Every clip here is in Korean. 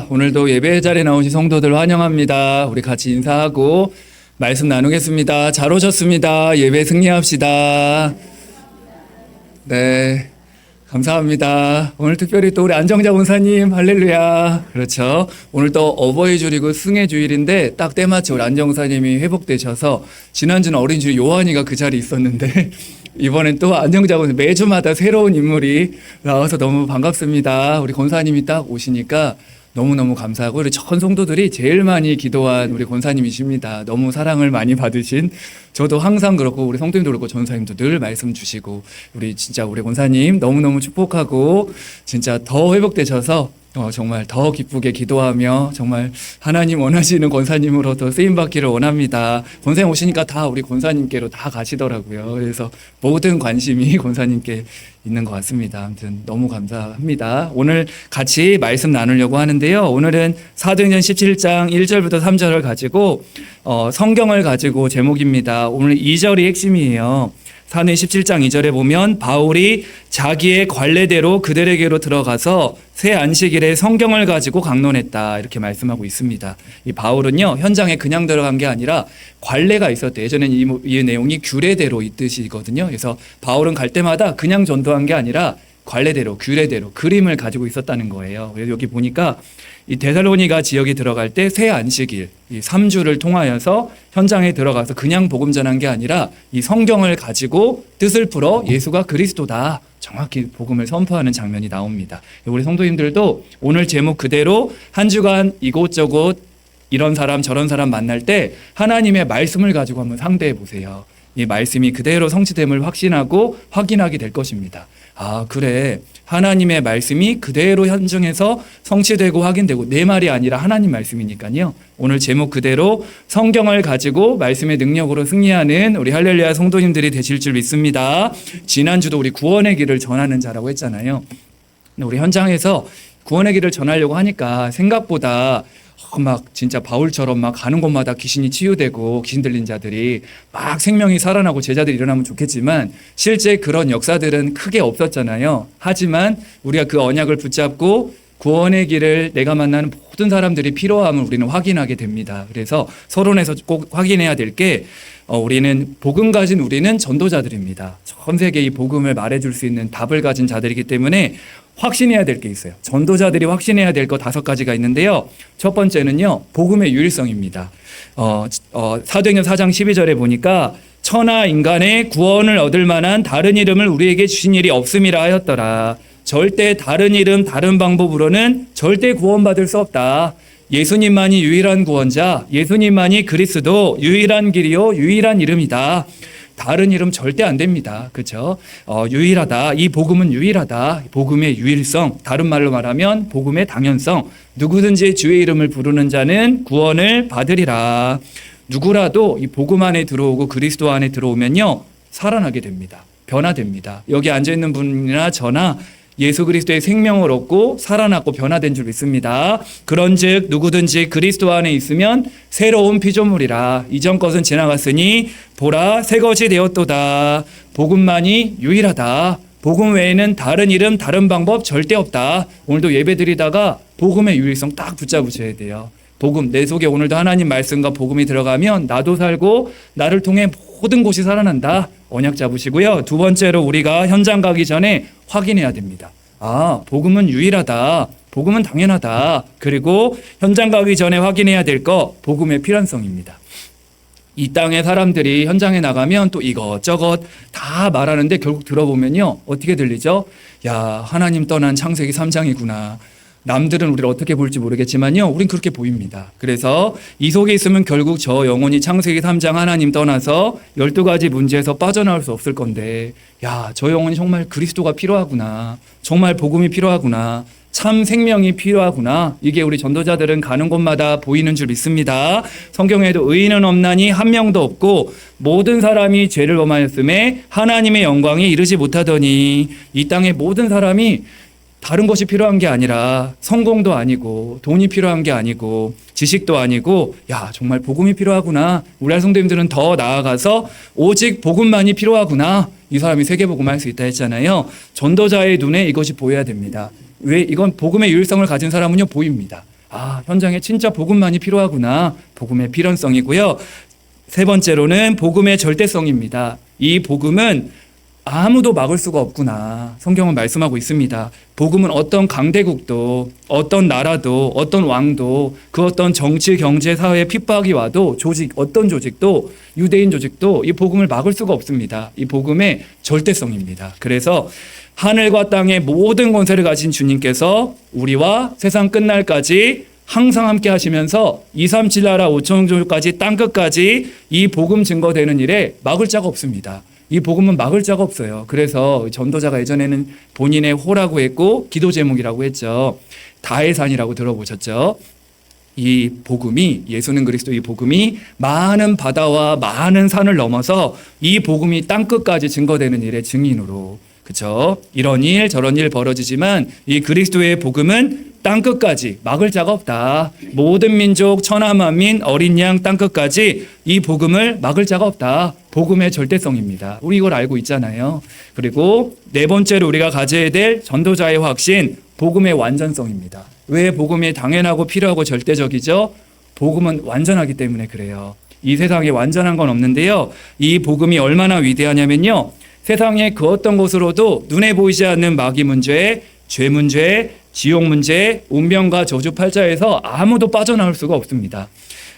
오늘도 예배 자리에 나오신 성도들 환영합니다. 우리 같이 인사하고 말씀 나누겠습니다. 잘 오셨습니다. 예배 승리합시다. 네, 감사합니다. 오늘 특별히 또 우리 안정자 원사님 할렐루야. 그렇죠. 오늘 또 어버이 주일이고 승의 주일인데 딱 때마치 우리 안정사님이 회복되셔서 지난주는 어린 주일 요한이가 그 자리에 있었는데 이번엔 또 안정자 원사 매주마다 새로운 인물이 나와서 너무 반갑습니다. 우리 권사님이 딱 오시니까 너무너무 감사하고 우리 전 성도들이 제일 많이 기도한 우리 권사님이십니다. 너무 사랑을 많이 받으신, 저도 항상 그렇고 우리 성도님도 그렇고 전사님도 늘 말씀 주시고 우리 진짜 우리 권사님 너무너무 축복하고 진짜 더 회복되셔서 정말 더 기쁘게 기도하며 정말 하나님 원하시는 권사님으로 더 쓰임받기를 원합니다. 권사님 오시니까 다 우리 권사님께로 다 가시더라고요. 그래서 모든 관심이 권사님께 있는 것 같습니다. 아무튼 너무 감사합니다. 오늘 같이 말씀 나누려고 하는데요. 오늘은 사도행전 17장 1절부터 3절을 가지고 성경을 가지고 제목입니다. 오늘 2절이 핵심이에요. 사도행전 17장 2절에 보면 바울이 자기의 관례대로 그들에게로 들어가서 새 안식일에 성경을 가지고 강론했다, 이렇게 말씀하고 있습니다. 이 바울은요, 현장에 그냥 들어간 게 아니라 관례가 있었대요. 예전에는 이 내용이 규례대로 이 뜻이거든요. 그래서 바울은 갈 때마다 그냥 전도한 게 아니라 관례대로, 규례대로 그림을 가지고 있었다는 거예요. 그래서 여기 보니까 이 데살로니가 지역에 들어갈 때 새 안식일, 이 3주를 통하여서 현장에 들어가서 그냥 복음 전한 게 아니라 이 성경을 가지고 뜻을 풀어 예수가 그리스도다, 정확히 복음을 선포하는 장면이 나옵니다. 우리 성도님들도 오늘 제목 그대로 한 주간 이곳저곳 이런 사람 저런 사람 만날 때 하나님의 말씀을 가지고 한번 상대해 보세요. 이 말씀이 그대로 성취됨을 확신하고 확인하게 될 것입니다. 아, 그래, 하나님의 말씀이 그대로 현장에서 성취되고 확인되고, 내 말이 아니라 하나님 말씀이니까요. 오늘 제목 그대로 성경을 가지고 말씀의 능력으로 승리하는 우리 할렐루야 성도님들이 되실 줄 믿습니다. 지난주도 우리 구원의 길을 전하는 자라고 했잖아요. 우리 현장에서 구원의 길을 전하려고 하니까 생각보다 막 진짜 바울처럼 막 가는 곳마다 귀신이 치유되고 귀신 들린 자들이 막 생명이 살아나고 제자들이 일어나면 좋겠지만 실제 그런 역사들은 크게 없었잖아요. 하지만 우리가 그 언약을 붙잡고 구원의 길을 내가 만나는 모든 사람들이 필요함을 우리는 확인하게 됩니다. 그래서 서론에서 꼭 확인해야 될 게 우리는 복음 가진 우리는 전도자들입니다. 전 세계에 이 복음을 말해줄 수 있는 답을 가진 자들이기 때문에 확신해야 될 게 있어요. 전도자들이 확신해야 될 거 5가지가 있는데요. 첫 번째는요, 복음의 유일성입니다. 사도행전 4장 12절에 보니까 천하 인간의 구원을 얻을 만한 다른 이름을 우리에게 주신 일이 없음이라 하였더라. 절대 다른 이름 다른 방법으로는 절대 구원받을 수 없다. 예수님만이 유일한 구원자, 예수님만이 그리스도, 유일한 길이요 유일한 이름이다. 다른 이름 절대 안 됩니다. 그렇죠? 유일하다. 이 복음은 유일하다. 복음의 유일성, 다른 말로 말하면 복음의 당연성. 누구든지 주의 이름을 부르는 자는 구원을 받으리라. 누구라도 이 복음 안에 들어오고 그리스도 안에 들어오면요, 살아나게 됩니다. 변화됩니다. 여기 앉아있는 분이나 저나 예수 그리스도의 생명을 얻고 살아났고 변화된 줄 믿습니다. 그런즉 누구든지 그리스도 안에 있으면 새로운 피조물이라. 이전 것은 지나갔으니 보라 새 것이 되었도다. 복음만이 유일하다. 복음 외에는 다른 이름 다른 방법 절대 없다. 오늘도 예배드리다가 복음의 유일성 딱 붙잡으셔야 돼요. 복음, 내 속에 오늘도 하나님 말씀과 복음이 들어가면 나도 살고 나를 통해 모든 곳이 살아난다. 언약 잡으시고요. 두 번째로 우리가 현장 가기 전에 확인해야 됩니다. 아, 복음은 유일하다. 복음은 당연하다. 그리고 현장 가기 전에 확인해야 될 거, 복음의 필연성입니다. 이 땅의 사람들이 현장에 나가면 또 이것저것 다 말하는데 결국 들어보면요, 어떻게 들리죠? 야, 하나님 떠난 창세기 3장이구나. 남들은 우리를 어떻게 볼지 모르겠지만요, 우린 그렇게 보입니다. 그래서 이 속에 있으면 결국 저 영혼이 창세기 3장 하나님 떠나서 12가지 문제에서 빠져나올 수 없을 건데, 야, 저 영혼이 정말 그리스도가 필요하구나. 정말 복음이 필요하구나. 참 생명이 필요하구나. 이게 우리 전도자들은 가는 곳마다 보이는 줄 믿습니다. 성경에도 의인은 없나니 한 명도 없고 모든 사람이 죄를 범하였음에 하나님의 영광에 이르지 못하더니, 이 땅의 모든 사람이 다른 것이 필요한 게 아니라 성공도 아니고 돈이 필요한 게 아니고 지식도 아니고, 야, 정말 복음이 필요하구나. 우리 성도님들은 더 나아가서 오직 복음만이 필요하구나. 이 사람이 세계복음할 수 있다 했잖아요. 전도자의 눈에 이것이 보여야 됩니다. 왜? 이건 복음의 유일성을 가진 사람은요, 보입니다. 현장에 진짜 복음만이 필요하구나. 복음의 필연성이고요. 세 번째로는 복음의 절대성입니다. 이 복음은 아무도 막을 수가 없구나. 성경은 말씀하고 있습니다. 복음은 어떤 강대국도, 어떤 나라도, 어떤 왕도, 그 어떤 정치, 경제, 사회에 핍박이 와도 어떤 조직도, 유대인 조직도 이 복음을 막을 수가 없습니다. 이 복음의 절대성입니다. 그래서 하늘과 땅의 모든 권세를 가진 주님께서 우리와 세상 끝날까지 항상 함께 하시면서 237 나라 5천족까지 땅끝까지 이 복음 증거되는 일에 막을 자가 없습니다. 이 복음은 막을 자가 없어요. 그래서 전도자가 예전에는 본인의 호라고 했고 기도 제목이라고 했죠. 다의 산이라고 들어보셨죠? 이 복음이, 예수는 그리스도 이 복음이 많은 바다와 많은 산을 넘어서 이 복음이 땅끝까지 증거되는 일의 증인으로, 그렇죠? 이런 일 저런 일 벌어지지만 이 그리스도의 복음은 땅끝까지 막을 자가 없다. 모든 민족 천하 만민 어린 양 땅끝까지 이 복음을 막을 자가 없다. 복음의 절대성입니다. 우리 이걸 알고 있잖아요. 그리고 네 번째로 우리가 가져야 될 전도자의 확신, 복음의 완전성입니다. 왜 복음이 당연하고 필요하고 절대적이죠? 복음은 완전하기 때문에 그래요. 이 세상에 완전한 건 없는데요. 이 복음이 얼마나 위대하냐면요. 세상의 그 어떤 곳으로도 눈에 보이지 않는 마귀 문제, 죄 문제, 지옥 문제, 운명과 저주 팔자에서 아무도 빠져나올 수가 없습니다.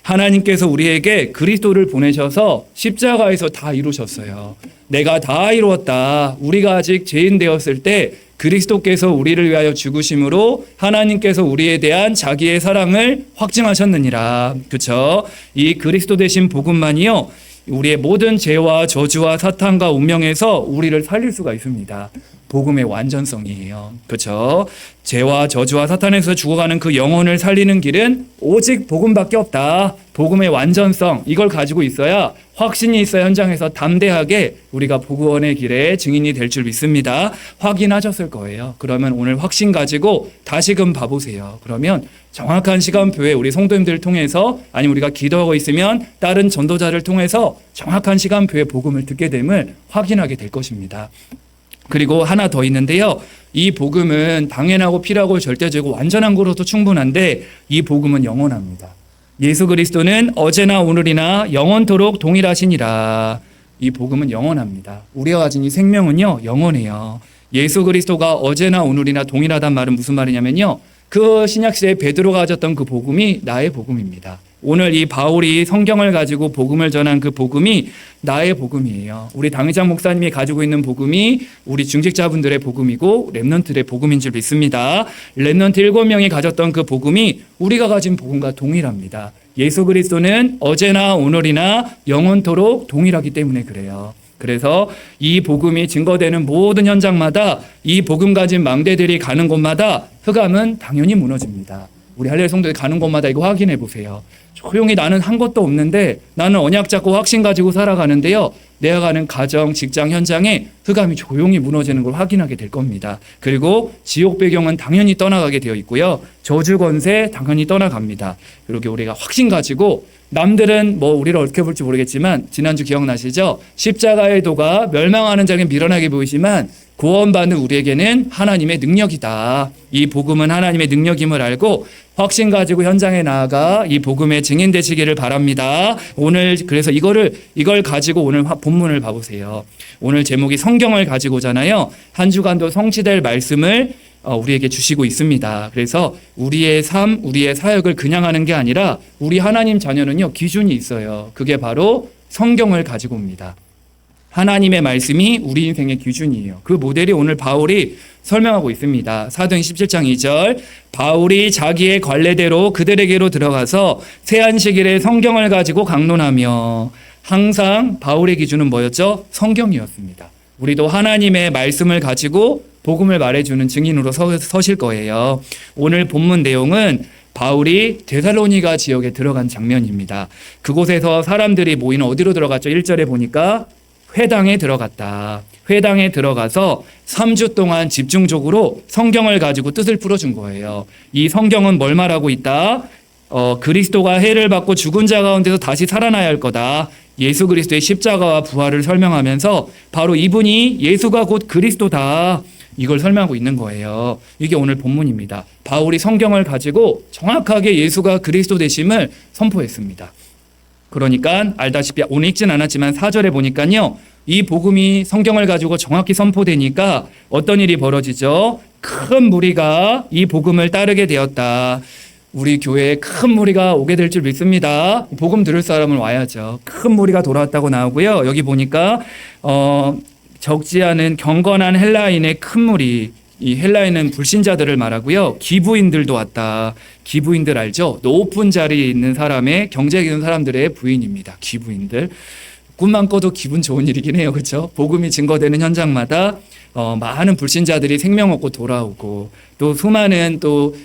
하나님께서 우리에게 그리스도를 보내셔서 십자가에서 다 이루셨어요. 내가 다 이루었다. 우리가 아직 죄인 되었을 때 그리스도께서 우리를 위하여 죽으심으로 하나님께서 우리에 대한 자기의 사랑을 확증하셨느니라. 그렇죠? 이 그리스도 되신 복음만이요. 우리의 모든 죄와 저주와 사탄과 운명에서 우리를 살릴 수가 있습니다. 복음의 완전성이에요. 그렇죠? 죄와 저주와 사탄에서 죽어가는 그 영혼을 살리는 길은 오직 복음밖에 없다. 복음의 완전성, 이걸 가지고 있어야, 확신이 있어야 현장에서 담대하게 우리가 복음의 길에 증인이 될 줄 믿습니다. 확인하셨을 거예요. 그러면 오늘 확신 가지고 다시금 봐보세요. 그러면 정확한 시간표에 우리 성도님들을 통해서, 아니면 우리가 기도하고 있으면 다른 전도자를 통해서 정확한 시간표에 복음을 듣게 됨을 확인하게 될 것입니다. 그리고 하나 더 있는데요. 이 복음은 당연하고 필요하고 절대적이고 완전한 거로도 충분한데 이 복음은 영원합니다. 예수 그리스도는 어제나 오늘이나 영원토록 동일하시니라. 이 복음은 영원합니다. 우리가 가진 이 생명은요, 영원해요. 예수 그리스도가 어제나 오늘이나 동일하단 말은 무슨 말이냐면요. 그 신약시대에 베드로가 가졌던 그 복음이 나의 복음입니다. 오늘 이 바울이 성경을 가지고 복음을 전한 그 복음이 나의 복음이에요. 우리 당회장 목사님이 가지고 있는 복음이 우리 중직자분들의 복음이고 렘넌트의 복음인 줄 믿습니다. 렘넌트 7명이 가졌던 그 복음이 우리가 가진 복음과 동일합니다. 예수 그리스도는 어제나 오늘이나 영원토록 동일하기 때문에 그래요. 그래서 이 복음이 증거되는 모든 현장마다 이 복음 가진 망대들이 가는 곳마다 흑암은 당연히 무너집니다. 우리 할렐루야 성도들 가는 곳마다 이거 확인해 보세요. 조용히 나는 한 것도 없는데 나는 언약 잡고 확신 가지고 살아가는데요. 내가 가는 가정, 직장 현장에 흑암이 조용히 무너지는 걸 확인하게 될 겁니다. 그리고 지옥 배경은 당연히 떠나가게 되어 있고요. 저주 권세 당연히 떠나갑니다. 그렇게 우리가 확신 가지고, 남들은 뭐 우리를 어떻게 볼지 모르겠지만 지난주 기억나시죠? 십자가의 도가 멸망하는 자에게 미련하게 보이지만 구원받는 우리에게는 하나님의 능력이다. 이 복음은 하나님의 능력임을 알고 확신 가지고 현장에 나아가 이 복음의 증인 되시기를 바랍니다. 오늘 그래서 이걸 가지고 오늘 본문을 봐보세요. 오늘 제목이 성경을 가지고잖아요. 한 주간도 성취될 말씀을 우리에게 주시고 있습니다. 그래서 우리의 삶, 우리의 사역을 그냥 하는 게 아니라 우리 하나님 자녀는요, 기준이 있어요. 그게 바로 성경을 가지고 옵니다. 하나님의 말씀이 우리 인생의 기준이에요. 그 모델이 오늘 바울이 설명하고 있습니다. 사도행 17장 2절, 바울이 자기의 관례대로 그들에게로 들어가서 새 안식일에 성경을 가지고 강론하며, 항상 바울의 기준은 뭐였죠? 성경이었습니다. 우리도 하나님의 말씀을 가지고 복음을 말해주는 증인으로 서실 거예요. 오늘 본문 내용은 바울이 데살로니가 지역에 들어간 장면입니다. 그곳에서 사람들이 모이는, 어디로 들어갔죠? 1절에 보니까 회당에 들어갔다. 회당에 들어가서 3주 동안 집중적으로 성경을 가지고 뜻을 풀어준 거예요. 이 성경은 뭘 말하고 있다? 그리스도가 해를 받고 죽은 자 가운데서 다시 살아나야 할 거다. 예수 그리스도의 십자가와 부활을 설명하면서 바로 이분이 예수가 곧 그리스도다. 이걸 설명하고 있는 거예요. 이게 오늘 본문입니다. 바울이 성경을 가지고 정확하게 예수가 그리스도 되심을 선포했습니다. 그러니까 알다시피 오늘 읽진 않았지만 4절에 보니까요. 이 복음이 성경을 가지고 정확히 선포되니까 어떤 일이 벌어지죠? 큰 무리가 이 복음을 따르게 되었다. 우리 교회에 큰 무리가 오게 될 줄 믿습니다. 복음 들을 사람은 와야죠. 큰 무리가 돌아왔다고 나오고요. 여기 보니까 적지 않은 경건한 헬라인의 큰 무리, 이 헬라인은 불신자들을 말하고요. 기부인들도 왔다. 기부인들 알죠? 높은 자리에 있는 사람의 경제에 있는 사람들의 부인입니다. 기부인들. 꿈만 꿔도 기분 좋은 일이긴 해요. 그렇죠? 복음이 증거되는 현장마다 많은 불신자들이 생명 얻고 돌아오고 또 수많은 또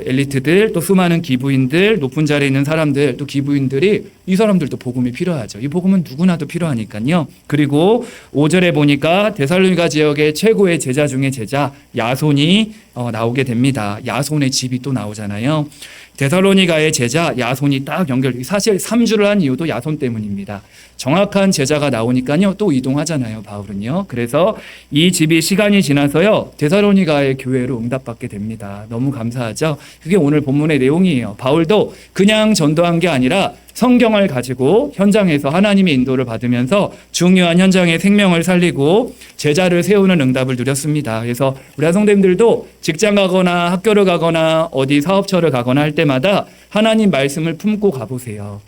엘리트들 또 수많은 기부인들 높은 자리에 있는 사람들 또 기부인들이 이 사람들도 복음이 필요하죠. 이 복음은 누구나도 필요하니까요. 그리고 5절에 보니까 데살로니가 지역의 최고의 제자 중에 제자 야손이 나오게 됩니다. 야손의 집이 또 나오잖아요. 데살로니가의 제자 야손이 딱 사실 3주를 한 이유도 야손 때문입니다. 정확한 제자가 나오니까요. 또 이동하잖아요. 바울은요. 그래서 이 집이 시간이 지나서요. 데살로니가의 교회로 응답받게 됩니다. 너무 감사하죠. 그게 오늘 본문의 내용이에요. 바울도 그냥 전도한 게 아니라 성경을 가지고 현장에서 하나님의 인도를 받으면서 중요한 현장의 생명을 살리고 제자를 세우는 응답을 누렸습니다. 그래서 우리 성도님들도 직장 가거나 학교를 가거나 어디 사업처를 가거나 할 때마다 하나님 말씀을 품고 가보세요.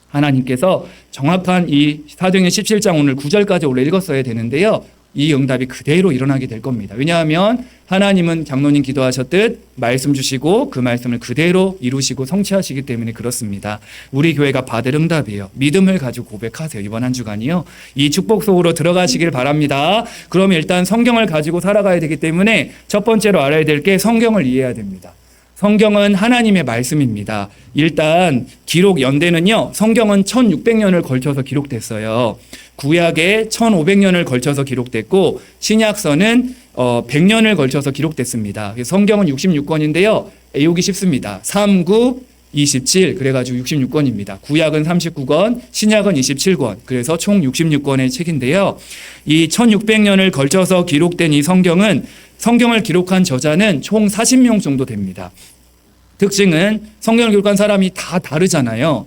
하나님께서 정확한 이 사도행전 17장 오늘 9절까지 원래 읽었어야 되는데요. 이 응답이 그대로 일어나게 될 겁니다. 왜냐하면 하나님은 장로님 기도하셨듯 말씀 주시고 그 말씀을 그대로 이루시고 성취하시기 때문에 그렇습니다. 우리 교회가 받을 응답이에요. 믿음을 가지고 고백하세요. 이번 한 주간이요. 이 축복 속으로 들어가시길 바랍니다. 그러면 일단 성경을 가지고 살아가야 되기 때문에 첫 번째로 알아야 될 게 성경을 이해해야 됩니다. 성경은 하나님의 말씀입니다. 일단 기록 연대는요. 성경은 1600년을 걸쳐서 기록됐어요. 구약에 1500년을 걸쳐서 기록됐고 신약서는 100년을 걸쳐서 기록됐습니다. 성경은 66권인데요. 외우기 쉽습니다. 3, 9, 27 그래가지고 66권입니다. 구약은 39권, 신약은 27권. 그래서 총 66권의 책인데요. 이 1600년을 걸쳐서 기록된 이 성경을 기록한 저자는 총 40명 정도 됩니다. 특징은 성경을 기록한 사람이 다 다르잖아요.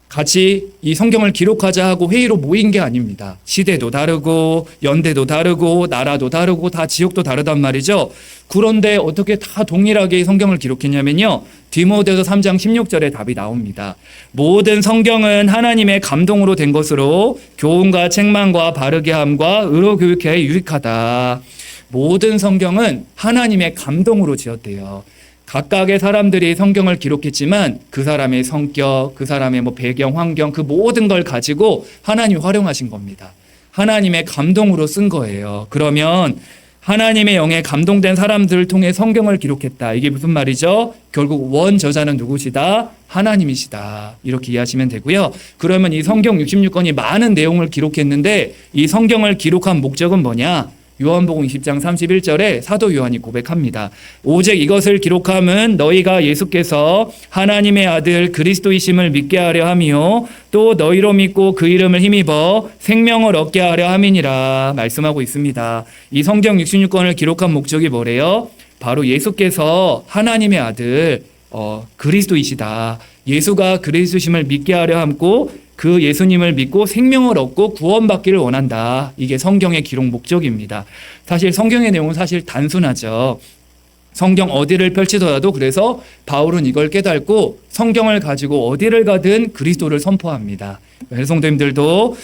같이 이 성경을 기록하자 하고 회의로 모인 게 아닙니다. 시대도 다르고 연대도 다르고 나라도 다르고 다 지역도 다르단 말이죠. 그런데 어떻게 다 동일하게 성경을 기록했냐면요. 디모데서 3장 16절에 답이 나옵니다. 모든 성경은 하나님의 감동으로 된 것으로 교훈과 책망과 바르게 함과 의로 교육하여 유익하다. 모든 성경은 하나님의 감동으로 지었대요. 각각의 사람들이 성경을 기록했지만 그 사람의 성격, 그 사람의 배경, 환경 그 모든 걸 가지고 하나님이 활용하신 겁니다. 하나님의 감동으로 쓴 거예요. 그러면 하나님의 영에 감동된 사람들을 통해 성경을 기록했다. 이게 무슨 말이죠? 결국 원저자는 누구시다? 하나님이시다. 이렇게 이해하시면 되고요. 그러면 이 성경 66권이 많은 내용을 기록했는데 이 성경을 기록한 목적은 뭐냐? 요한복음 20장 31절에 사도 요한이 고백합니다. 오직 이것을 기록함은 너희가 예수께서 하나님의 아들 그리스도이심을 믿게 하려 함이요 또 너희로 믿고 그 이름을 힘입어 생명을 얻게 하려 함이니라 말씀하고 있습니다. 이 성경 66권을 기록한 목적이 뭐래요? 바로 예수께서 하나님의 아들 그리스도이시다. 예수가 그리스도심을 믿게 하려 함고 그 예수님을 믿고 생명을 얻고 구원받기를 원한다. 이게 성경의 기록 목적입니다. 사실 성경의 내용은 사실 단순하죠. 성경 어디를 펼치더라도 그래서 바울은 이걸 깨닫고 성경을 가지고 어디를 가든 그리스도를 선포합니다. 성도님들도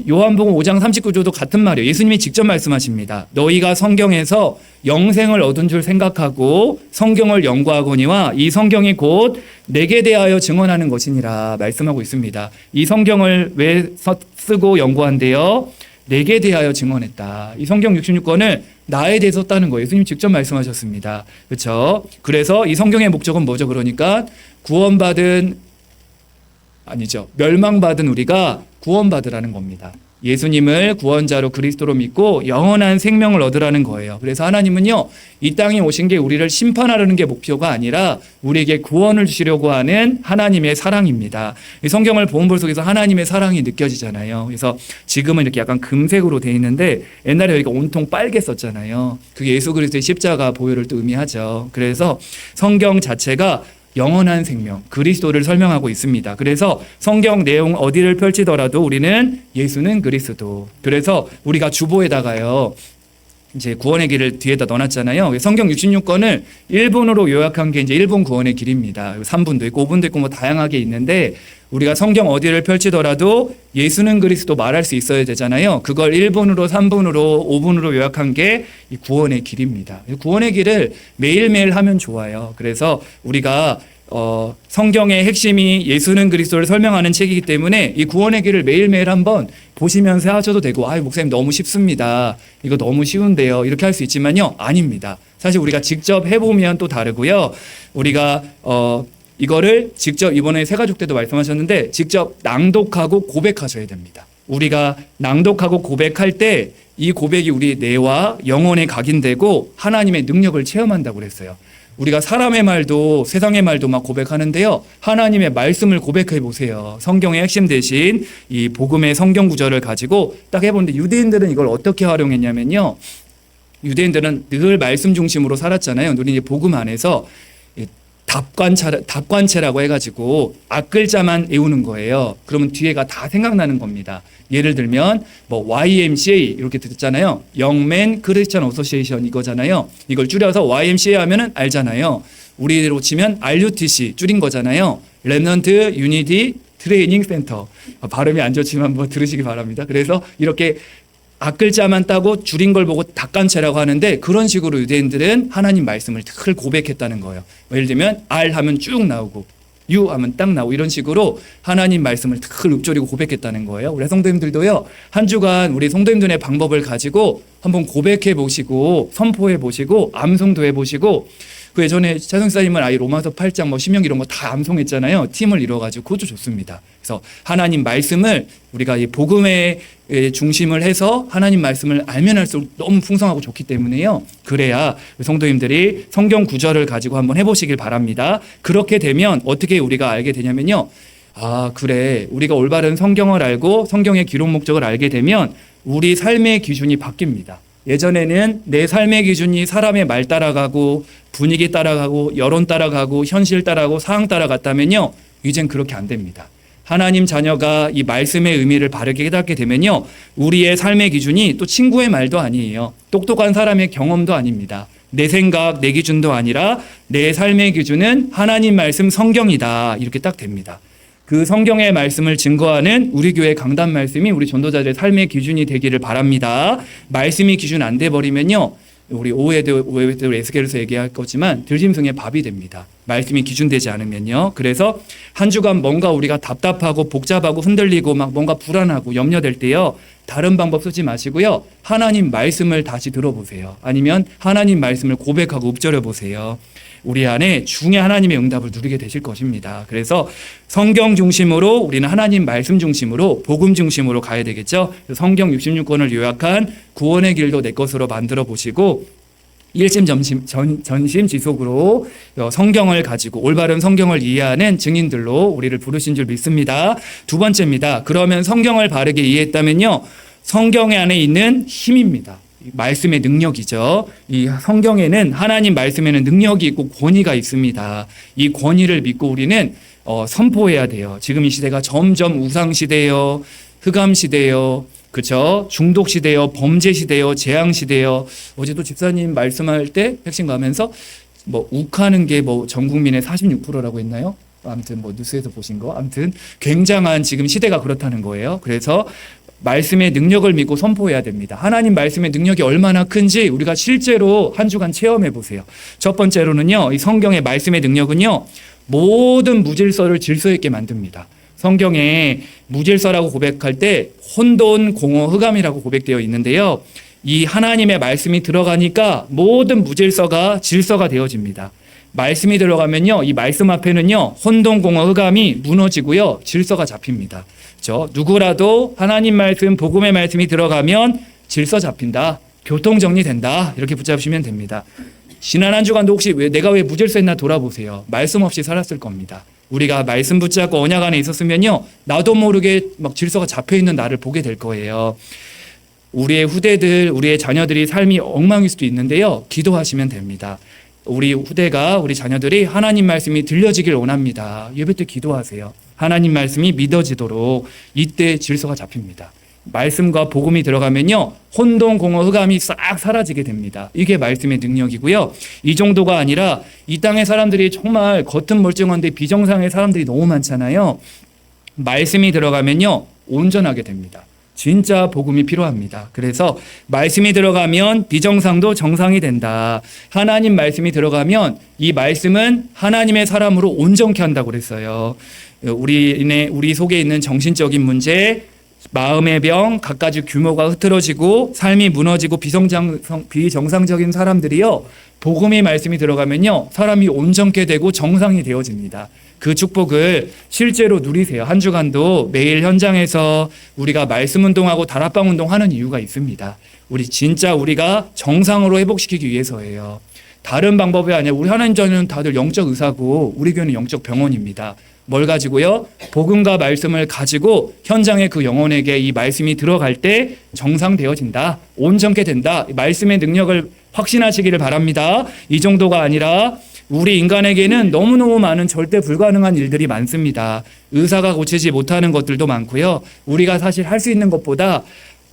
요한복음 5장 39절도 같은 말이에요. 예수님이 직접 말씀하십니다. 너희가 성경에서 영생을 얻은 줄 생각하고 성경을 연구하거니와 이 성경이 곧 내게 대하여 증언하는 것이니라 말씀하고 있습니다. 이 성경을 왜 쓰고 연구한대요? 내게 대하여 증언했다. 이 성경 66권을 나에 대해 썼다는 거예요. 예수님 직접 말씀하셨습니다. 그렇죠? 그래서 이 성경의 목적은 뭐죠? 그러니까 멸망받은 우리가 구원받으라는 겁니다. 예수님을 구원자로 그리스도로 믿고 영원한 생명을 얻으라는 거예요. 그래서 하나님은요, 이 땅에 오신 게 우리를 심판하려는 게 목표가 아니라 우리에게 구원을 주시려고 하는 하나님의 사랑입니다. 이 성경을 본볼 속에서 하나님의 사랑이 느껴지잖아요. 그래서 지금은 이렇게 약간 금색으로 돼 있는데 옛날에 여기가 온통 빨개 썼잖아요. 그게 예수 그리스도의 십자가 보혈을 또 의미하죠. 그래서 성경 자체가 영원한 생명, 그리스도를 설명하고 있습니다. 그래서 성경 내용 어디를 펼치더라도 우리는 예수는 그리스도. 그래서 우리가 주보에다가요, 이제 구원의 길을 뒤에다 넣어놨잖아요. 성경 66권을 일본어로 요약한 게 이제 일본 구원의 길입니다. 3분도 있고 5분도 있고 뭐 다양하게 있는데 우리가 성경 어디를 펼치더라도 예수는 그리스도 말할 수 있어야 되잖아요. 그걸 1분으로 3분으로 5분으로 요약한 게 이 구원의 길입니다. 구원의 길을 매일매일 하면 좋아요. 그래서 우리가 성경의 핵심이 예수는 그리스도를 설명하는 책이기 때문에 이 구원의 길을 매일매일 한번 보시면서 하셔도 되고, 목사님 너무 쉽습니다. 이거 너무 쉬운데요. 이렇게 할 수 있지만요. 아닙니다. 사실 우리가 직접 해보면 또 다르고요. 우리가 이거를 직접 이번에 새가족 때도 말씀하셨는데 직접 낭독하고 고백하셔야 됩니다. 우리가 낭독하고 고백할 때 이 고백이 우리 뇌와 영혼에 각인되고 하나님의 능력을 체험한다고 그랬어요. 우리가 사람의 말도 세상의 말도 막 고백하는데요. 하나님의 말씀을 고백해 보세요. 성경의 핵심 대신 이 복음의 성경 구절을 가지고 딱 해보는데 유대인들은 이걸 어떻게 활용했냐면요. 유대인들은 늘 말씀 중심으로 살았잖아요. 우리는 이제 복음 안에서 답관체라고 해가지고 앞글자만 외우는 거예요. 그러면 뒤에가 다 생각나는 겁니다. 예를 들면 뭐 YMCA 이렇게 듣잖아요. 영맨 크리스천 어소시에이션 이거잖아요. 이걸 줄여서 YMCA 하면은 알잖아요. 우리로 치면 RUTC 줄인 거잖아요. 렘넌트 유니티 트레이닝 센터. 발음이 안 좋지만 뭐 들으시기 바랍니다. 그래서 이렇게 앞글자만 따고 줄인 걸 보고 닭간체라고 하는데 그런 식으로 유대인들은 하나님 말씀을 늘 고백했다는 거예요. 예를 들면 R 하면 쭉 나오고 U 하면 딱 나오고 이런 식으로 하나님 말씀을 늘 읊조리고 고백했다는 거예요. 우리 성도님들도요. 한 주간 우리 성도님들의 방법을 가지고 한번 고백해 보시고 선포해 보시고 암송도 해 보시고 그 예전에 차성사님은 아이 로마서 8장 뭐 신명기 이런 거 다 암송했잖아요. 팀을 이뤄가지고 그것도 좋습니다. 그래서 하나님 말씀을 우리가 이 복음의 중심을 해서 하나님 말씀을 알면 할수록 너무 풍성하고 좋기 때문에요. 그래야 성도님들이 성경 구절을 가지고 한번 해보시길 바랍니다. 그렇게 되면 어떻게 우리가 알게 되냐면요. 그래. 우리가 올바른 성경을 알고 성경의 기록 목적을 알게 되면 우리 삶의 기준이 바뀝니다. 예전에는 내 삶의 기준이 사람의 말 따라가고 분위기 따라가고 여론 따라가고 현실 따라가고 상황 따라갔다면요. 이젠 그렇게 안 됩니다. 하나님 자녀가 이 말씀의 의미를 바르게 깨닫게 되면요. 우리의 삶의 기준이 또 친구의 말도 아니에요. 똑똑한 사람의 경험도 아닙니다. 내 생각, 내 기준도 아니라 내 삶의 기준은 하나님 말씀 성경이다. 이렇게 딱 됩니다. 그 성경의 말씀을 증거하는 우리 교회 강단 말씀이 우리 전도자들의 삶의 기준이 되기를 바랍니다. 말씀이 기준 안 돼버리면요. 우리 오해도 에스겔에서 얘기할 거지만 들짐승의 밥이 됩니다. 말씀이 기준되지 않으면요. 그래서 한 주간 뭔가 우리가 답답하고 복잡하고 흔들리고 막 뭔가 불안하고 염려될 때요. 다른 방법 쓰지 마시고요. 하나님 말씀을 다시 들어보세요. 아니면 하나님 말씀을 고백하고 읊조려 보세요. 우리 안에 중에 하나님의 응답을 누리게 되실 것입니다. 그래서 성경 중심으로 우리는 하나님 말씀 중심으로 복음 중심으로 가야 되겠죠. 성경 66권을 요약한 구원의 길도 내 것으로 만들어 보시고 일심 전심 지속으로 성경을 가지고 올바른 성경을 이해하는 증인들로 우리를 부르신 줄 믿습니다. 두 번째입니다. 그러면 성경을 바르게 이해했다면요. 성경 안에 있는 힘입니다. 말씀의 능력이죠. 이 성경에는 하나님 말씀에는 능력이 있고 권위가 있습니다. 이 권위를 믿고 우리는 선포해야 돼요. 지금 이 시대가 점점 우상 시대예요. 흑암 시대예요. 그렇죠? 중독 시대예요. 범죄 시대예요. 재앙 시대예요. 어제도 집사님 말씀할 때 핵심 가면서 뭐 욱하는 게 뭐 전 국민의 46%라고 했나요? 아무튼 뭐 뉴스에서 보신 거. 아무튼 굉장한 지금 시대가 그렇다는 거예요. 그래서 말씀의 능력을 믿고 선포해야 됩니다. 하나님 말씀의 능력이 얼마나 큰지 우리가 실제로 한 주간 체험해 보세요. 첫 번째로는요. 이 성경의 말씀의 능력은요. 모든 무질서를 질서 있게 만듭니다. 성경에 무질서라고 고백할 때 혼돈, 공허, 흑암이라고 고백되어 있는데요. 이 하나님의 말씀이 들어가니까 모든 무질서가 질서가 되어집니다. 말씀이 들어가면요, 이 말씀 앞에는요, 혼돈공허 흑암이 무너지고요, 질서가 잡힙니다. 그렇죠? 누구라도 하나님 말씀, 복음의 말씀이 들어가면 질서 잡힌다, 교통 정리된다, 이렇게 붙잡으시면 됩니다. 지난 한 주간도 혹시 내가 왜 무질서했나 돌아보세요. 말씀 없이 살았을 겁니다. 우리가 말씀 붙잡고 언약 안에 있었으면요, 나도 모르게 막 질서가 잡혀 있는 나를 보게 될 거예요. 우리의 후대들, 우리의 자녀들이 삶이 엉망일 수도 있는데요, 기도하시면 됩니다. 우리 후대가, 우리 자녀들이 하나님 말씀이 들려지길 원합니다. 예배 때 기도하세요. 하나님 말씀이 믿어지도록. 이때 질서가 잡힙니다. 말씀과 복음이 들어가면요, 혼돈, 공허, 흑암이 싹 사라지게 됩니다. 이게 말씀의 능력이고요. 이 정도가 아니라 이 땅의 사람들이 정말 겉은 멀쩡한데 비정상의 사람들이 너무 많잖아요. 말씀이 들어가면요, 온전하게 됩니다. 진짜 복음이 필요합니다. 그래서 말씀이 들어가면 비정상도 정상이 된다. 하나님 말씀이 들어가면 이 말씀은 하나님의 사람으로 온전케 한다고 그랬어요. 우리 속에 있는 정신적인 문제, 마음의 병, 갖가지 규모가 흐트러지고 삶이 무너지고 비정상적인 사람들이요, 복음의 말씀이 들어가면요, 사람이 온전케 되고 정상이 되어집니다. 그 축복을 실제로 누리세요. 한 주간도 매일 현장에서 우리가 말씀 운동하고 다락방 운동하는 이유가 있습니다. 우리가 정상으로 회복시키기 위해서예요. 다른 방법이 아니라 우리 하나님 자녀는 다들 영적 의사고 우리 교회는 영적 병원입니다. 뭘 가지고요? 복음과 말씀을 가지고 현장에 그 영혼에게 이 말씀이 들어갈 때 정상되어진다. 온전케 된다. 말씀의 능력을 확신하시기를 바랍니다. 이 정도가 아니라 우리 인간에게는 너무너무 많은 절대 불가능한 일들이 많습니다. 의사가 고치지 못하는 것들도 많고요. 우리가 사실 할 수 있는 것보다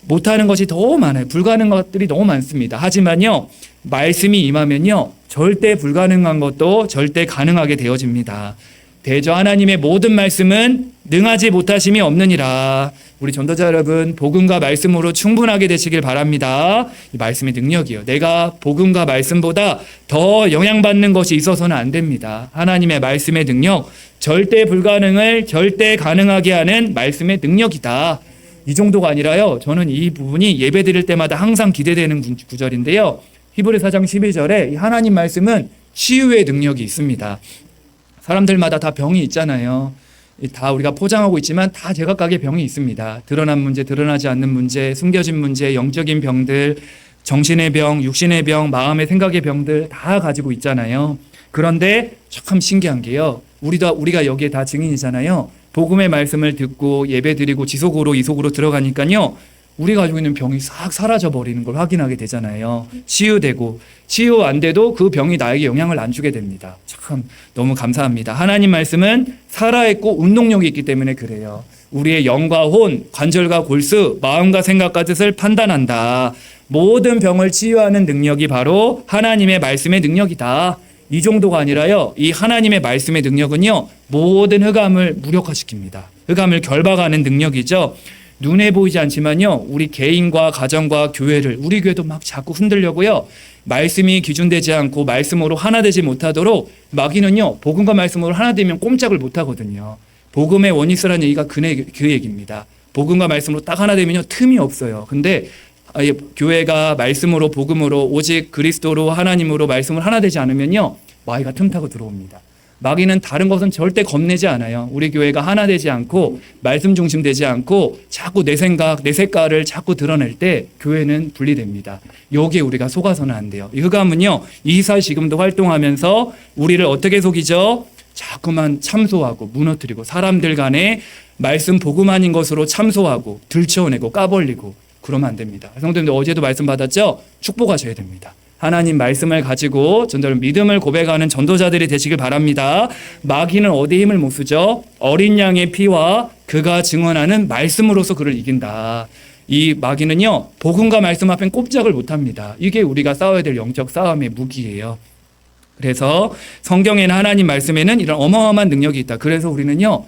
못하는 것이 더 많아요. 불가능한 것들이 너무 많습니다. 하지만요, 말씀이 임하면요, 절대 불가능한 것도 절대 가능하게 되어집니다. 대저 하나님의 모든 말씀은 능하지 못하심이 없느니라. 우리 전도자 여러분, 복음과 말씀으로 충분하게 되시길 바랍니다. 이 말씀의 능력이요. 내가 복음과 말씀보다 더 영향받는 것이 있어서는 안 됩니다. 하나님의 말씀의 능력, 절대 불가능을 절대 가능하게 하는 말씀의 능력이다. 이 정도가 아니라요, 저는 이 부분이 예배 드릴 때마다 항상 기대되는 구절인데요. 히브리 4장 12절에 하나님 말씀은 치유의 능력이 있습니다. 사람들마다 다 병이 있잖아요. 다 우리가 포장하고 있지만 다 제각각의 병이 있습니다. 드러난 문제, 드러나지 않는 문제, 숨겨진 문제, 영적인 병들, 정신의 병, 육신의 병, 마음의 생각의 병들 다 가지고 있잖아요. 그런데 참 신기한 게요, 우리가 여기에 다 증인이잖아요. 복음의 말씀을 듣고 예배드리고 지속으로 이속으로 들어가니까요, 우리 가지고 있는 병이 싹 사라져 버리는 걸 확인하게 되잖아요. 치유되고, 치유 안 돼도 그 병이 나에게 영향을 안 주게 됩니다. 참 너무 감사합니다. 하나님 말씀은 살아있고 운동력이 있기 때문에 그래요. 우리의 영과 혼, 관절과 골수, 마음과 생각과 뜻을 판단한다. 모든 병을 치유하는 능력이 바로 하나님의 말씀의 능력이다. 이 정도가 아니라요, 이 하나님의 말씀의 능력은요, 모든 흑암을 무력화시킵니다. 흑암을 결박하는 능력이죠. 눈에 보이지 않지만요, 우리 개인과 가정과 교회를, 우리 교회도 막 자꾸 흔들려고요, 말씀이 기준되지 않고 말씀으로 하나 되지 못하도록 마귀는요, 복음과 말씀으로 하나 되면 꼼짝을 못하거든요. 복음의 원리스라는 얘기가 그 얘기입니다. 복음과 말씀으로 딱 하나 되면요, 틈이 없어요. 근데 교회가 말씀으로, 복음으로, 오직 그리스도로, 하나님으로 말씀을 하나 되지 않으면요, 마귀가 틈타고 들어옵니다. 마귀는 다른 것은 절대 겁내지 않아요. 우리 교회가 하나 되지 않고 말씀 중심 되지 않고 자꾸 내 생각, 내 색깔을 자꾸 드러낼 때 교회는 분리됩니다. 여기에 우리가 속아서는 안 돼요. 이 흑암은요, 이사 지금도 활동하면서 우리를 어떻게 속이죠? 자꾸만 참소하고 무너뜨리고 사람들 간에 말씀 복음 아닌 것으로 참소하고 들춰내고 까벌리고 그러면 안 됩니다. 성도님들 어제도 말씀 받았죠? 축복하셔야 됩니다. 하나님 말씀을 가지고 전도를 믿음을 고백하는 전도자들이 되시길 바랍니다. 마귀는 어디에 힘을 못 쓰죠? 어린 양의 피와 그가 증언하는 말씀으로서 그를 이긴다. 이 마귀는요, 복음과 말씀 앞엔 꼼짝을 못합니다. 이게 우리가 싸워야 될 영적 싸움의 무기예요. 그래서 성경에는, 하나님 말씀에는 이런 어마어마한 능력이 있다. 그래서 우리는요,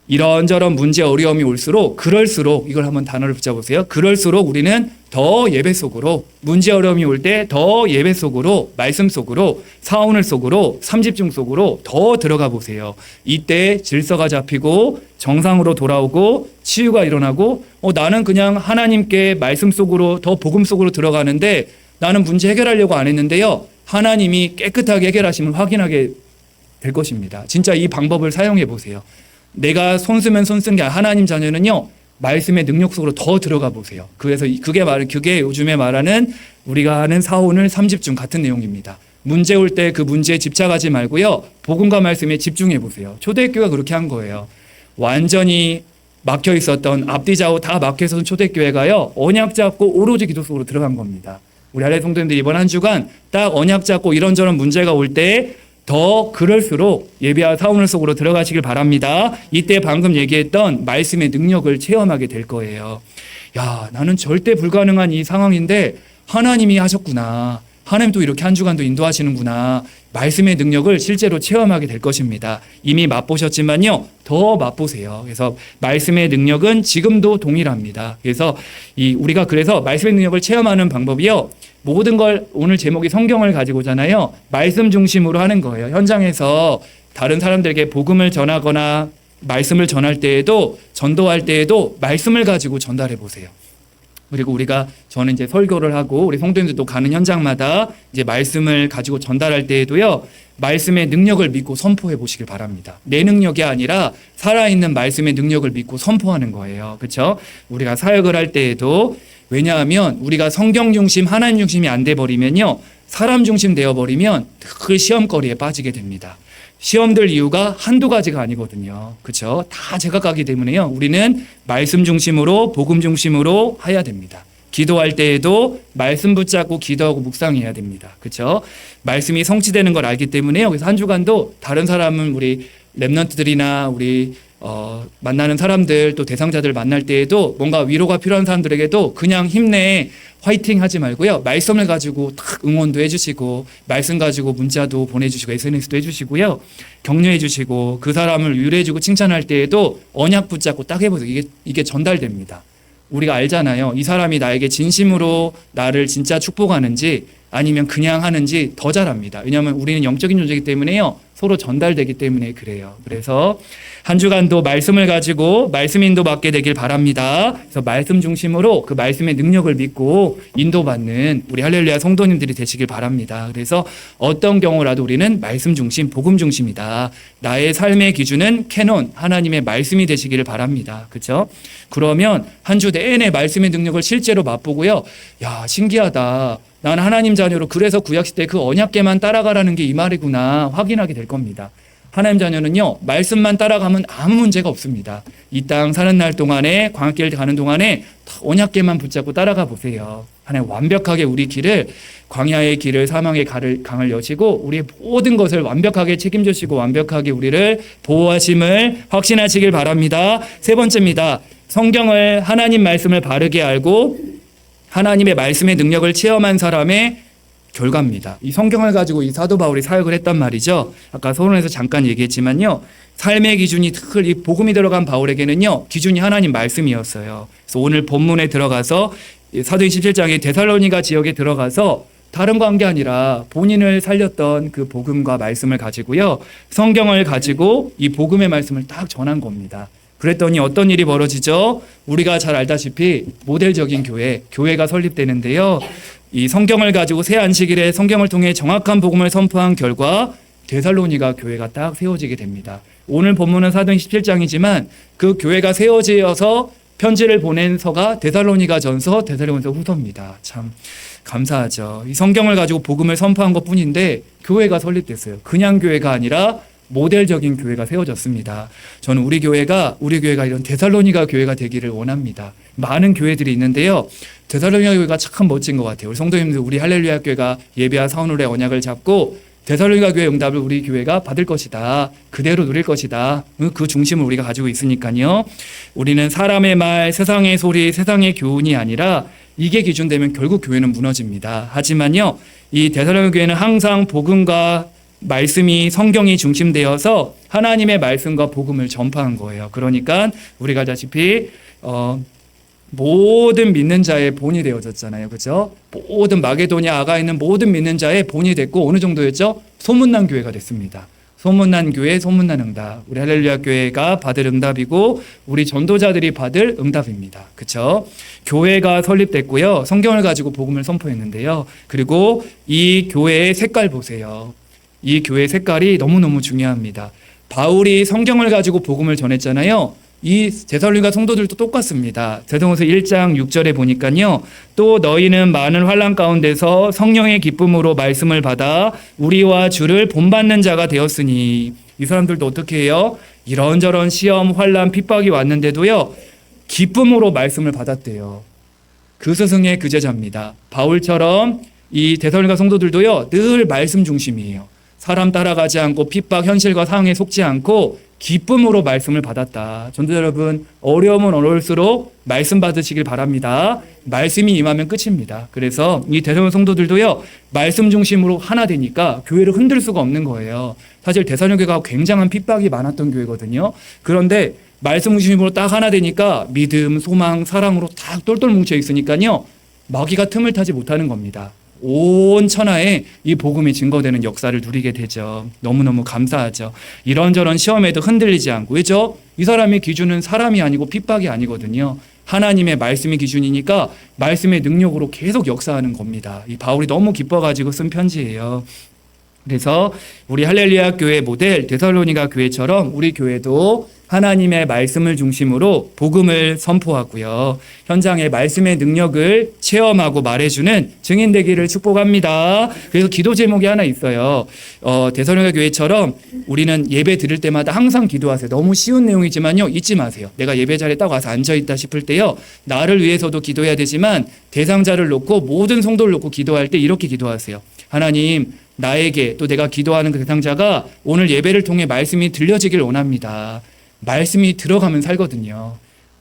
이런저런 문제 어려움이 올수록, 그럴수록, 이걸 한번 단어를 붙여보세요. 그럴수록 우리는 더 예배 속으로, 문제 어려움이 올 때 더 예배 속으로, 말씀 속으로, 사오늘 속으로, 삼집중 속으로 더 들어가 보세요. 이때 질서가 잡히고 정상으로 돌아오고 치유가 일어나고, 나는 그냥 하나님께 말씀 속으로, 더 복음 속으로 들어가는데 나는 문제 해결하려고 안 했는데요, 하나님이 깨끗하게 해결하시면 확인하게 될 것입니다. 진짜 이 방법을 사용해 보세요. 내가 손 쓰면 손 쓴 게 아니라 하나님 자녀는요, 말씀의 능력 속으로 더 들어가 보세요. 그래서 그게 요즘에 말하는 우리가 하는 사오늘 3집중 같은 내용입니다. 문제 올 때 그 문제에 집착하지 말고요, 복음과 말씀에 집중해 보세요. 초대교회가 그렇게 한 거예요. 완전히 막혀 있었던, 앞뒤 좌우 다 막혀 있었던 초대교회가요, 언약 잡고 오로지 기도 속으로 들어간 겁니다. 우리 할례 성도님들 이번 한 주간 딱 언약 잡고 이런저런 문제가 올 때 더 그럴수록 예배와 사오늘 속으로 들어가시길 바랍니다. 이때 방금 얘기했던 말씀의 능력을 체험하게 될 거예요. 야, 나는 절대 불가능한 이 상황인데 하나님이 하셨구나. 하나님 또 이렇게 한 주간도 인도하시는구나. 말씀의 능력을 실제로 체험하게 될 것입니다. 이미 맛보셨지만요, 더 맛보세요. 그래서 말씀의 능력은 지금도 동일합니다. 그래서 우리가 말씀의 능력을 체험하는 방법이요, 모든 걸, 오늘 제목이 성경을 가지고잖아요. 말씀 중심으로 하는 거예요. 현장에서 다른 사람들에게 복음을 전하거나 말씀을 전할 때에도, 전도할 때에도 말씀을 가지고 전달해 보세요. 그리고 저는 이제 설교를 하고 우리 성도님들도 가는 현장마다 이제 말씀을 가지고 전달할 때에도요, 말씀의 능력을 믿고 선포해 보시길 바랍니다. 내 능력이 아니라 살아있는 말씀의 능력을 믿고 선포하는 거예요. 그렇죠? 우리가 사역을 할 때에도, 왜냐하면 우리가 성경 중심, 하나님 중심이 안 돼 버리면요, 사람 중심 되어 버리면 그 시험거리에 빠지게 됩니다. 시험들 이유가 한두 가지가 아니거든요. 그렇죠? 다 제각각이기 때문에요, 우리는 말씀 중심으로, 복음 중심으로 해야 됩니다. 기도할 때에도 말씀 붙잡고 기도하고 묵상해야 됩니다. 그렇죠? 말씀이 성취되는 걸 알기 때문에요. 그래서 한 주간도 다른 사람은 우리 랩런트들이나 우리 만나는 사람들, 또 대상자들 만날 때에도 뭔가 위로가 필요한 사람들에게도 그냥 힘내, 화이팅 하지 말고요, 말씀을 가지고 탁 응원도 해주시고, 말씀 가지고 문자도 보내주시고, SNS도 해주시고요, 격려해주시고, 그 사람을 위로해주고 칭찬할 때에도 언약 붙잡고 딱 해보세요. 이게 전달됩니다. 우리가 알잖아요. 이 사람이 나에게 진심으로 나를 진짜 축복하는지 아니면 그냥 하는지 더 잘합니다. 왜냐하면 우리는 영적인 존재이기 때문에요, 서로 전달되기 때문에 그래요. 그래서 한 주간도 말씀을 가지고 말씀 인도 받게 되길 바랍니다. 그래서 말씀 중심으로 그 말씀의 능력을 믿고 인도받는 우리 할렐루야 성도님들이 되시길 바랍니다. 그래서 어떤 경우라도 우리는 말씀 중심, 복음 중심이다. 나의 삶의 기준은 캐논, 하나님의 말씀이 되시기를 바랍니다. 그렇죠? 그러면 한 주 내내 말씀의 능력을 실제로 맛보고요, 야, 신기하다, 난 하나님 자녀로, 그래서 구약시대 그 언약궤만 따라가라는 게 이 말이구나 확인하게 될 겁니다. 하나님 자녀는요, 말씀만 따라가면 아무 문제가 없습니다. 이 땅 사는 날 동안에, 광야길 가는 동안에 언약궤만 붙잡고 따라가 보세요. 하나님 완벽하게 우리 길을, 광야의 길을, 사망의 강을 여시고 우리의 모든 것을 완벽하게 책임지시고 완벽하게 우리를 보호하심을 확신하시길 바랍니다. 세 번째입니다. 성경을, 하나님 말씀을 바르게 알고 하나님의 말씀의 능력을 체험한 사람의 결과입니다. 이 성경을 가지고 이 사도 바울이 사역을 했단 말이죠. 아까 서론에서 잠깐 얘기했지만요, 삶의 기준이, 특히 이 복음이 들어간 바울에게는요, 기준이 하나님 말씀이었어요. 그래서 오늘 본문에 들어가서 사도행 17장의 데살로니가 지역에 들어가서 다른 관계 아니라 본인을 살렸던 그 복음과 말씀을 가지고요, 성경을 가지고 이 복음의 말씀을 딱 전한 겁니다. 그랬더니 어떤 일이 벌어지죠? 우리가 잘 알다시피 모델적인 교회가 설립되는데요, 이 성경을 가지고 새 안식일에 성경을 통해 정확한 복음을 선포한 결과 데살로니가 교회가 딱 세워지게 됩니다. 오늘 본문은 사도행 17장이지만 그 교회가 세워지어서 편지를 보낸 서가 데살로니가 전서, 데살로니가 후서입니다. 참 감사하죠. 이 성경을 가지고 복음을 선포한 것뿐인데 교회가 설립됐어요. 그냥 교회가 아니라 모델적인 교회가 세워졌습니다. 저는 우리 교회가 이런 데살로니가 교회가 되기를 원합니다. 많은 교회들이 있는데요, 데살로니가 교회가 참 멋진 것 같아요. 우리 성도님들, 우리 할렐루야 교회가 예배와 사오늘의 언약을 잡고 데살로니가 교회 응답을 우리 교회가 받을 것이다, 그대로 누릴 것이다, 그 중심을 우리가 가지고 있으니까요, 우리는 사람의 말, 세상의 소리, 세상의 교훈이 아니라 이게 기준되면 결국 교회는 무너집니다. 하지만요, 이 데살로니가 교회는 항상 복음과 말씀이, 성경이 중심되어서 하나님의 말씀과 복음을 전파한 거예요. 그러니까 우리가 알다시피 모든 믿는 자의 본이 되어졌잖아요. 그렇죠? 모든 마게도냐, 아가에 있는 모든 믿는 자의 본이 됐고, 어느 정도였죠? 소문난 교회가 됐습니다. 소문난 교회, 소문난 응답. 우리 할렐루야 교회가 받을 응답이고 우리 전도자들이 받을 응답입니다. 그렇죠? 교회가 설립됐고요. 성경을 가지고 복음을 선포했는데요. 그리고 이 교회의 색깔 보세요. 이 교회 색깔이 너무너무 중요합니다. 바울이 성경을 가지고 복음을 전했잖아요. 이 데살로니가 성도들도 똑같습니다. 데살로니가서 1장 6절에 보니까요. 또 너희는 많은 환난 가운데서 성령의 기쁨으로 말씀을 받아 우리와 주를 본받는 자가 되었으니. 이 사람들도 어떻게 해요? 이런저런 시험, 환난, 핍박이 왔는데도요. 기쁨으로 말씀을 받았대요. 그 스승의 그 제자입니다. 바울처럼 이 데살로니가 성도들도요. 늘 말씀 중심이에요. 사람 따라가지 않고 핍박, 현실과 상황에 속지 않고 기쁨으로 말씀을 받았다. 전도자 여러분, 어려우면 어려울수록 말씀 받으시길 바랍니다. 말씀이 임하면 끝입니다. 그래서 이 데살로니가 성도들도요. 말씀 중심으로 하나 되니까 교회를 흔들 수가 없는 거예요. 사실 데살로니가 교회가 굉장한 핍박이 많았던 교회거든요. 그런데 말씀 중심으로 딱 하나 되니까 믿음, 소망, 사랑으로 딱 똘똘 뭉쳐 있으니까요. 마귀가 틈을 타지 못하는 겁니다. 온 천하에 이 복음이 증거되는 역사를 누리게 되죠. 너무너무 감사하죠. 이런저런 시험에도 흔들리지 않고. 왜죠? 이 사람의 기준은 사람이 아니고 핍박이 아니거든요. 하나님의 말씀이 기준이니까 말씀의 능력으로 계속 역사하는 겁니다. 이 바울이 너무 기뻐가지고 쓴 편지예요. 그래서 우리 할렐루야 교회 모델 데살로니가 교회처럼 우리 교회도 하나님의 말씀을 중심으로 복음을 선포하고요. 현장의 말씀의 능력을 체험하고 말해주는 증인 되기를 축복합니다. 그래서 기도 제목이 하나 있어요. 데살로니가 교회처럼 우리는 예배 드릴 때마다 항상 기도하세요. 너무 쉬운 내용이지만요. 잊지 마세요. 내가 예배 자리에 딱 와서 앉아있다 싶을 때요. 나를 위해서도 기도해야 되지만 대상자를 놓고 모든 성도를 놓고 기도할 때 이렇게 기도하세요. 하나님, 나에게 또 내가 기도하는 그 대상자가 오늘 예배를 통해 말씀이 들려지길 원합니다. 말씀이 들어가면 살거든요.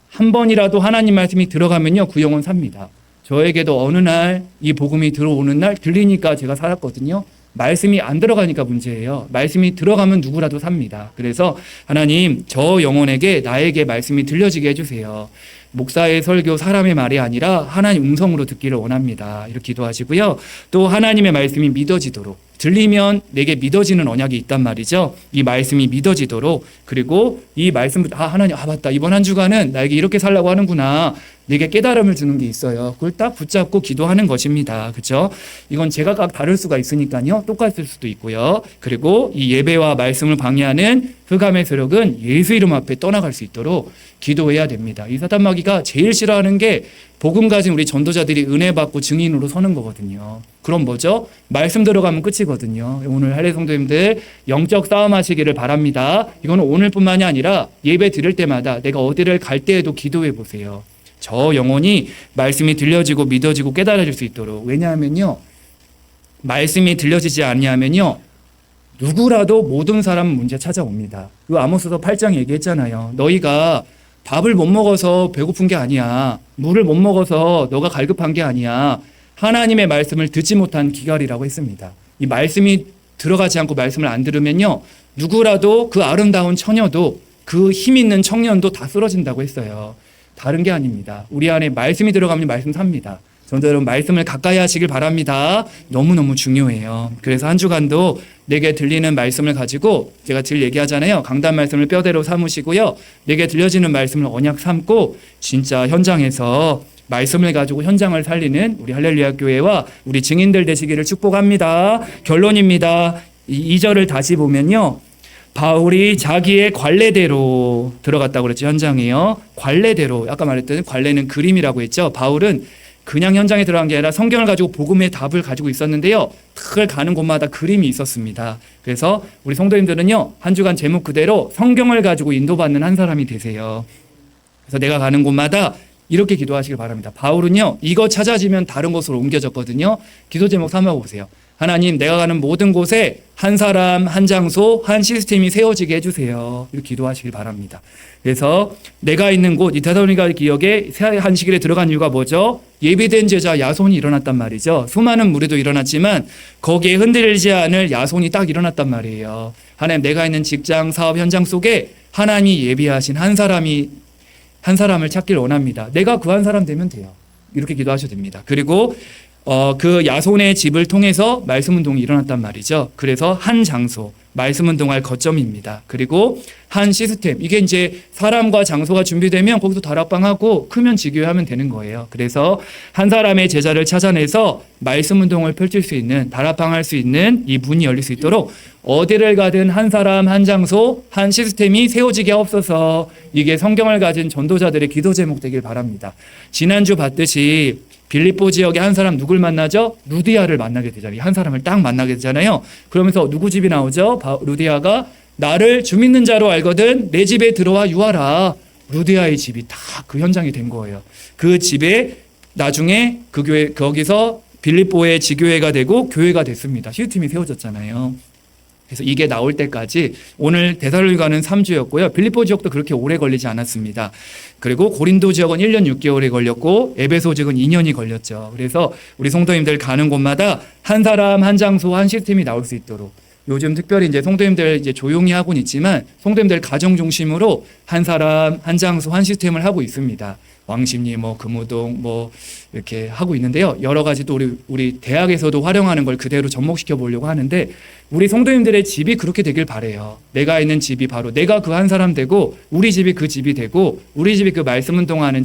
한 번이라도 하나님 말씀이 들어가면요, 그 영혼 삽니다. 저에게도 어느 날 이 복음이 들어오는 날 들리니까 제가 살았거든요. 말씀이 안 들어가니까 문제예요. 말씀이 들어가면 누구라도 삽니다. 그래서 하나님, 저 영혼에게 나에게 말씀이 들려지게 해주세요. 목사의 설교, 사람의 말이 아니라 하나님 음성으로 듣기를 원합니다. 이렇게 기도하시고요. 또 하나님의 말씀이 믿어지도록, 들리면 내게 믿어지는 언약이 있단 말이죠. 이 말씀이 믿어지도록, 그리고 이 말씀을 하나님, 맞다, 이번 한 주간은 나에게 이렇게 살라고 하는구나, 내게 깨달음을 주는 게 있어요. 그걸 딱 붙잡고 기도하는 것입니다. 그렇죠? 이건 제가 각 다를 수가 있으니까요. 똑같을 수도 있고요. 그리고 이 예배와 말씀을 방해하는 흑암의 세력은 예수 이름 앞에 떠나갈 수 있도록 기도해야 됩니다. 이 사단 마귀가 제일 싫어하는 게 복음 가진 우리 전도자들이 은혜 받고 증인으로 서는 거거든요. 그럼 뭐죠? 말씀 들어가면 끝이거든요. 오늘 할례 성도님들 영적 싸움 하시기를 바랍니다. 이거는 오늘뿐만이 아니라 예배 드릴 때마다 내가 어디를 갈 때에도 기도해 보세요. 저 영혼이 말씀이 들려지고 믿어지고 깨달아질 수 있도록. 왜냐하면요, 말씀이 들려지지 않냐면요, 누구라도 모든 사람은 문제 찾아옵니다. 그 아모스서 8장 얘기했잖아요. 너희가 밥을 못 먹어서 배고픈 게 아니야. 물을 못 먹어서 너가 갈급한 게 아니야. 하나님의 말씀을 듣지 못한 기갈이라고 했습니다. 이 말씀이 들어가지 않고 말씀을 안 들으면요, 누구라도 그 아름다운 처녀도 그 힘 있는 청년도 다 쓰러진다고 했어요. 다른 게 아닙니다. 우리 안에 말씀이 들어가면 말씀 삽니다. 전도 여러분, 말씀을 가까이 하시길 바랍니다. 너무너무 중요해요. 그래서 한 주간도 내게 들리는 말씀을 가지고, 제가 늘 얘기하잖아요. 강단 말씀을 뼈대로 삼으시고요. 내게 들려지는 말씀을 언약 삼고 진짜 현장에서 말씀을 가지고 현장을 살리는 우리 할렐루야 교회와 우리 증인들 되시기를 축복합니다. 결론입니다. 이 2절을 다시 보면요, 바울이 자기의 관례대로 들어갔다고 그랬죠. 현장에요. 관례대로. 아까 말했던 관례는 그림이라고 했죠. 바울은 그냥 현장에 들어간 게 아니라 성경을 가지고 복음의 답을 가지고 있었는데요, 늘 가는 곳마다 그림이 있었습니다. 그래서 우리 성도님들은요, 한 주간 제목 그대로 성경을 가지고 인도받는 한 사람이 되세요. 그래서 내가 가는 곳마다 이렇게 기도하시길 바랍니다. 바울은요, 이거 찾아지면 다른 곳으로 옮겨졌거든요. 기도 제목 삼아보세요. 하나님, 내가 가는 모든 곳에 한 사람, 한 장소, 한 시스템이 세워지게 해주세요. 이렇게 기도하시길 바랍니다. 그래서 내가 있는 곳, 이 데살로니가 기억에 한 시길에 들어간 이유가 뭐죠? 예비된 제자 야손이 일어났단 말이죠. 수많은 무리도 일어났지만 거기에 흔들리지 않을 야손이 딱 일어났단 말이에요. 하나님, 내가 있는 직장, 사업 현장 속에 하나님이 예비하신 한 사람을 찾길 원합니다. 내가 그 한 사람 되면 돼요. 이렇게 기도하셔도 됩니다. 그리고 그 야손의 집을 통해서 말씀 운동이 일어났단 말이죠. 그래서 한 장소, 말씀 운동할 거점입니다. 그리고 한 시스템, 이게 이제 사람과 장소가 준비되면 거기서 다락방하고 크면 지교회하면 되는 거예요. 그래서 한 사람의 제자를 찾아내서 말씀 운동을 펼칠 수 있는, 다락방할 수 있는 이 문이 열릴 수 있도록 어디를 가든 한 사람 한 장소 한 시스템이 세워지게 하옵소서. 이게 성경을 가진 전도자들의 기도 제목 되길 바랍니다. 지난주 봤듯이 빌립보 지역에 한 사람 누굴 만나죠? 루디아를 만나게 되잖아요. 한 사람을 딱 만나게 되잖아요. 그러면서 누구 집이 나오죠? 루디아가 나를 주 믿는 자로 알거든 내 집에 들어와 유하라. 루디아의 집이 다 그 현장이 된 거예요. 그 집에 나중에 그 교회, 거기서 빌립보의 지교회가 되고 교회가 됐습니다. 시스템이 세워졌잖아요. 그래서 이게 나올 때까지 오늘 데살로니가는 3주였고요. 빌립보 지역도 그렇게 오래 걸리지 않았습니다. 그리고 고린도 지역은 1년 6개월이 걸렸고 에베소 지역은 2년이 걸렸죠. 그래서 우리 성도님들 가는 곳마다 한 사람 한 장소 한 시스템이 나올 수 있도록 요즘 특별히 이제 성도님들 이제 조용히 하고는 있지만 성도님들 가정 중심으로 한 사람 한 장소 한 시스템을 하고 있습니다. 왕십리 금우동 이렇게 하고 있는데요. 여러 가지 또 우리 대학에서도 활용하는 걸 그대로 접목시켜 보려고 하는데 우리 성도님들의 집이 그렇게 되길 바래요. 내가 있는 집이 바로 내가 그 한 사람 되고 우리 집이 그 집이 되고 우리 집이 그 말씀 운동하는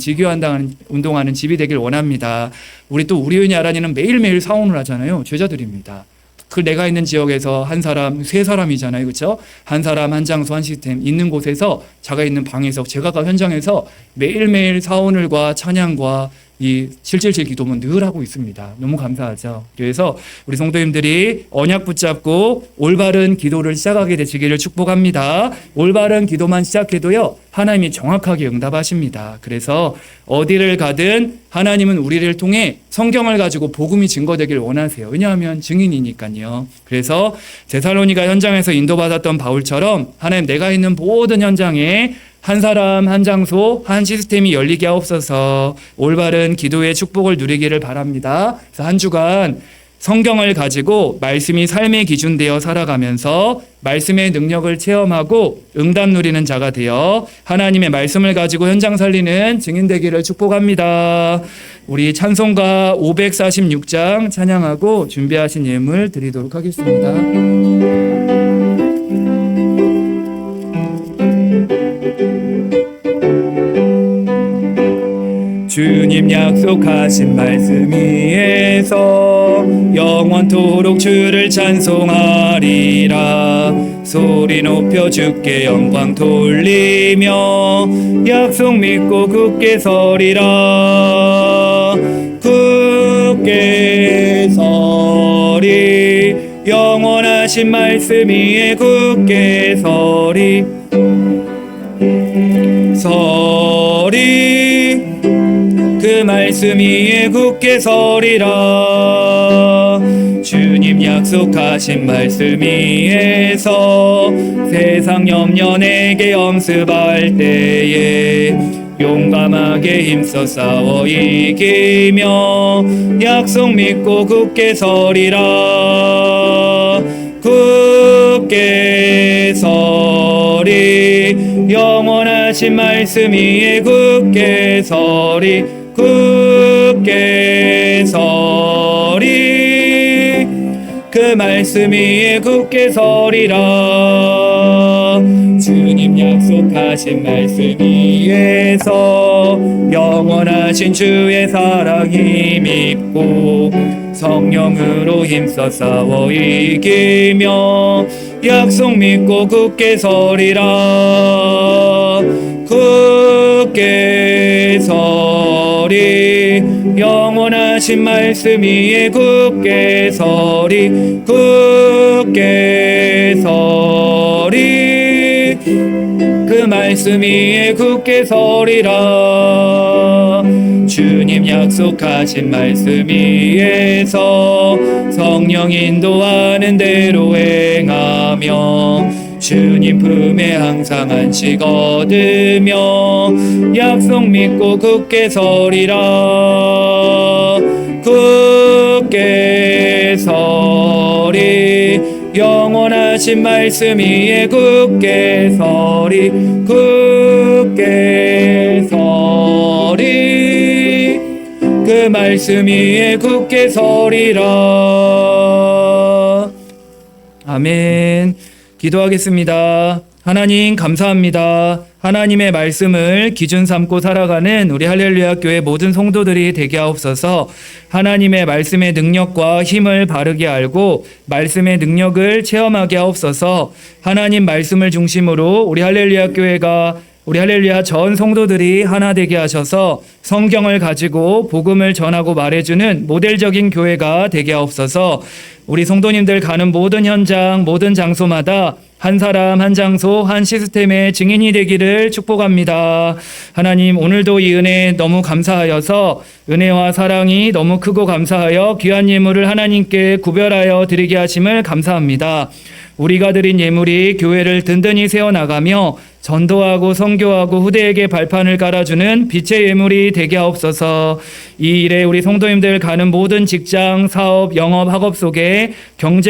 운동하는 집이 되길 원합니다. 우리 은희 아란이는 매일매일 사원을 하잖아요. 제자들입니다. 그 내가 있는 지역에서 한 사람, 세 사람이잖아요. 그렇죠? 한 사람, 한 장소, 한 시스템 있는 곳에서 자가 있는 방에서 제가 가 현장에서 매일매일 사오늘과 찬양과 이 777 기도문 늘 하고 있습니다. 너무 감사하죠. 그래서 우리 성도님들이 언약 붙잡고 올바른 기도를 시작하게 되시기를 축복합니다. 올바른 기도만 시작해도요, 하나님이 정확하게 응답하십니다. 그래서 어디를 가든 하나님은 우리를 통해 성경을 가지고 복음이 증거되길 원하세요. 왜냐하면 증인이니까요. 그래서 데살로니가 현장에서 인도받았던 바울처럼 하나님 내가 있는 모든 현장에 한 사람, 한 장소, 한 시스템이 열리게 하옵소서. 올바른 기도의 축복을 누리기를 바랍니다. 그래서 한 주간 성경을 가지고 말씀이 삶의 기준 되어 살아가면서 말씀의 능력을 체험하고 응답 누리는 자가 되어 하나님의 말씀을 가지고 현장 살리는 증인 되기를 축복합니다. 우리 찬송가 546장 찬양하고 준비하신 예물 드리도록 하겠습니다. 주님 약속하신 말씀 위에서 영원토록 주를 찬송하리라. 소리 높여 주께 영광 돌리며 약속 믿고 굳게 서리라. 굳게 서리 영원하신 말씀 위에 굳게 서리 그 말씀 위에 굳게 서리라. 주님 약속하신 말씀 위에서 세상 염려 내게 엄습할 때에 용감하게 힘써 싸워 이기며 약속 믿고 굳게 서리라. 굳게 서리 영원하신 말씀 위에 굳게 서리 굳게 서리 그 말씀 위에 굳게 서리라. 주님 약속하신 말씀 위에서 영원하신 주의 사랑 힘입고 성령으로 힘써 싸워 이기며 약속 믿고 굳게 서리라. 굳게 서리 영원하신 말씀 위에 굳게 서리 굳게 서리 그 말씀 위에 굳게 서리라. 주님 약속하신 말씀 위에서 성령 인도하는 대로 행하며 주님 품에 항상 안식 얻으며 약속 믿고 굳게 서리라. 굳게 서리 영원하신 말씀 위에 굳게 서리 굳게 서리 그 말씀 위에 굳게 서리라. 아멘. 기도하겠습니다. 하나님 감사합니다. 하나님의 말씀을 기준 삼고 살아가는 우리 할렐루야 교회 모든 성도들이 되게 하옵소서. 하나님의 말씀의 능력과 힘을 바르게 알고 말씀의 능력을 체험하게 하옵소서. 하나님 말씀을 중심으로 우리 할렐루야 교회가 우리 할렐루야 전 성도들이 하나 되게 하셔서 성경을 가지고 복음을 전하고 말해주는 모델적인 교회가 되게 하옵소서. 우리 성도님들 가는 모든 현장, 모든 장소마다 한 사람, 한 장소, 한 시스템의 증인이 되기를 축복합니다. 하나님, 오늘도 이 은혜 너무 감사하여서 은혜와 사랑이 너무 크고 감사하여 귀한 예물을 하나님께 구별하여 드리게 하심을 감사합니다. 우리가 드린 예물이 교회를 든든히 세워나가며 전도하고 선교하고 후대에게 발판을 깔아주는 빛의 예물이 되게 하옵소서. 이 일에 우리 성도님들 가는 모든 직장, 사업, 영업, 학업 속에 경제가